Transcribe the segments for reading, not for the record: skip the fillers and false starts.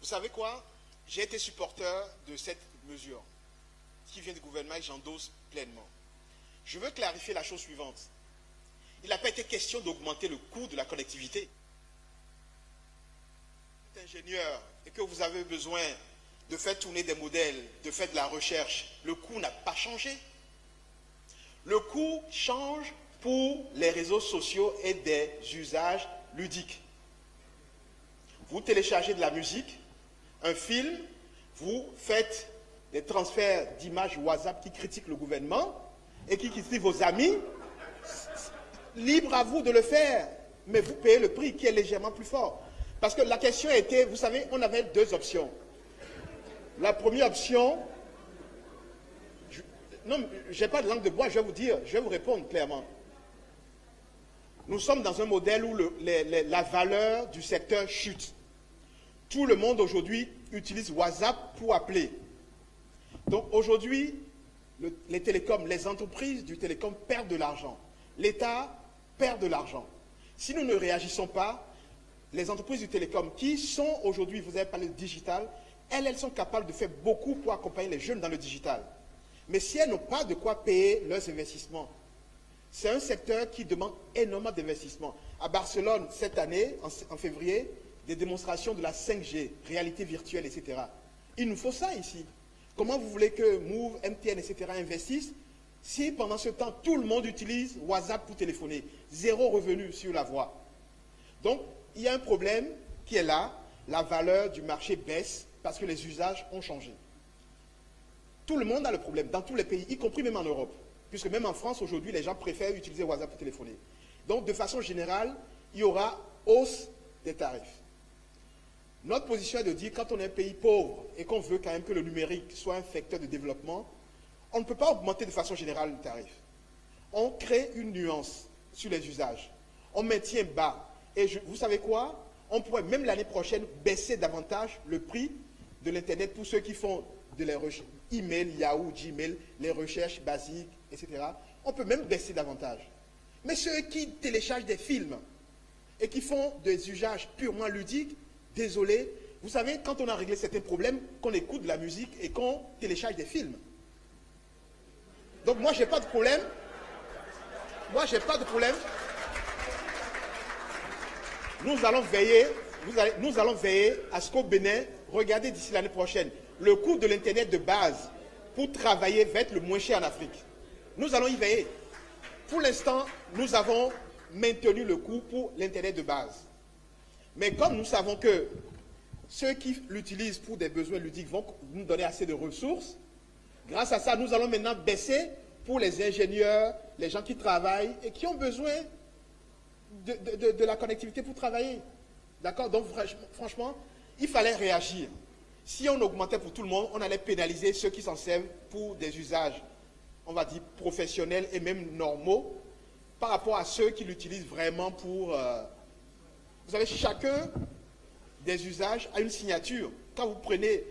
Vous savez quoi? J'ai été supporter de cette mesure qui vient du gouvernement et j'endosse pleinement. Je veux clarifier la chose suivante. Il n'a pas été question d'augmenter le coût de la connectivité. Si vous êtes ingénieur et que vous avez besoin de faire tourner des modèles, de faire de la recherche, le coût n'a pas changé. Le coût change pour les réseaux sociaux et des usages ludiques. Vous téléchargez de la musique, un film, vous faites des transferts d'images WhatsApp qui critiquent le gouvernement et qui critiquent vos amis. Libre à vous de le faire, mais vous payez le prix qui est légèrement plus fort. Parce que la question était, vous savez, on avait deux options. La première option, non, je n'ai pas de langue de bois, je vais vous dire, je vais vous répondre clairement. Nous sommes dans un modèle où la valeur du secteur chute. Tout le monde aujourd'hui utilise WhatsApp pour appeler. Donc aujourd'hui, les télécoms, les entreprises du télécom perdent de l'argent. L'État perd de l'argent. Si nous ne réagissons pas, les entreprises du télécom qui sont aujourd'hui, vous avez parlé de digital, elles sont capables de faire beaucoup pour accompagner les jeunes dans le digital. Mais si elles n'ont pas de quoi payer leurs investissements, c'est un secteur qui demande énormément d'investissements. À Barcelone, cette année, en février, des démonstrations de la 5G, réalité virtuelle, etc. Il nous faut ça ici. Comment vous voulez que Move, MTN, etc. investissent si pendant ce temps, tout le monde utilise WhatsApp pour téléphoner? Zéro revenu sur la voie. Donc, il y a un problème qui est là. La valeur du marché baisse parce que les usages ont changé. Tout le monde a le problème, dans tous les pays, y compris même en Europe. Puisque même en France, aujourd'hui, les gens préfèrent utiliser WhatsApp pour téléphoner. Donc, de façon générale, il y aura hausse des tarifs. Notre position est de dire, quand on est un pays pauvre et qu'on veut quand même que le numérique soit un facteur de développement, on ne peut pas augmenter de façon générale le tarif. On crée une nuance sur les usages. On maintient bas. Et vous savez quoi? On pourrait même l'année prochaine baisser davantage le prix de l'Internet pour ceux qui font de les recherches, email, Yahoo, Gmail, les recherches basiques, etc. On peut même baisser davantage. Mais ceux qui téléchargent des films et qui font des usages purement ludiques, désolé, vous savez, quand on a réglé certains problèmes, qu'on écoute de la musique et qu'on télécharge des films. Donc moi, j'ai pas de problème. Moi, j'ai pas de problème. Nous allons veiller à ce qu'au Bénin, regardez d'ici l'année prochaine, le coût de l'Internet de base pour travailler va être le moins cher en Afrique. Nous allons y veiller. Pour l'instant, nous avons maintenu le coût pour l'Internet de base. Mais comme nous savons que ceux qui l'utilisent pour des besoins ludiques vont nous donner assez de ressources, grâce à ça, nous allons maintenant baisser pour les ingénieurs, les gens qui travaillent et qui ont besoin de la connectivité pour travailler. D'accord? Donc, franchement, il fallait réagir. Si on augmentait pour tout le monde, on allait pénaliser ceux qui s'en servent pour des usages, on va dire, professionnels et même normaux, par rapport à ceux qui l'utilisent vraiment pour... Vous savez, chacun des usages a une signature. Quand vous prenez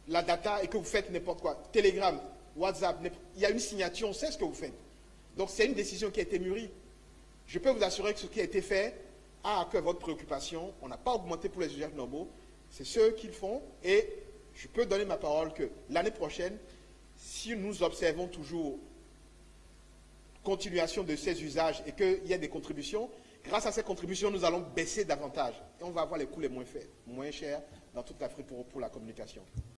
la data et que vous faites n'importe quoi, Telegram, WhatsApp, il y a une signature, on sait ce que vous faites. Donc, c'est une décision qui a été mûrie. Je peux vous assurer que ce qui a été fait a à cœur votre préoccupation. On n'a pas augmenté pour les usages normaux. C'est ceux qui le font. Et je peux donner ma parole que l'année prochaine, si nous observons toujours continuation de ces usages et qu'il y a des contributions, grâce à ces contributions, nous allons baisser davantage. Et on va avoir les coûts les moins chers dans toute l'Afrique pour la communication.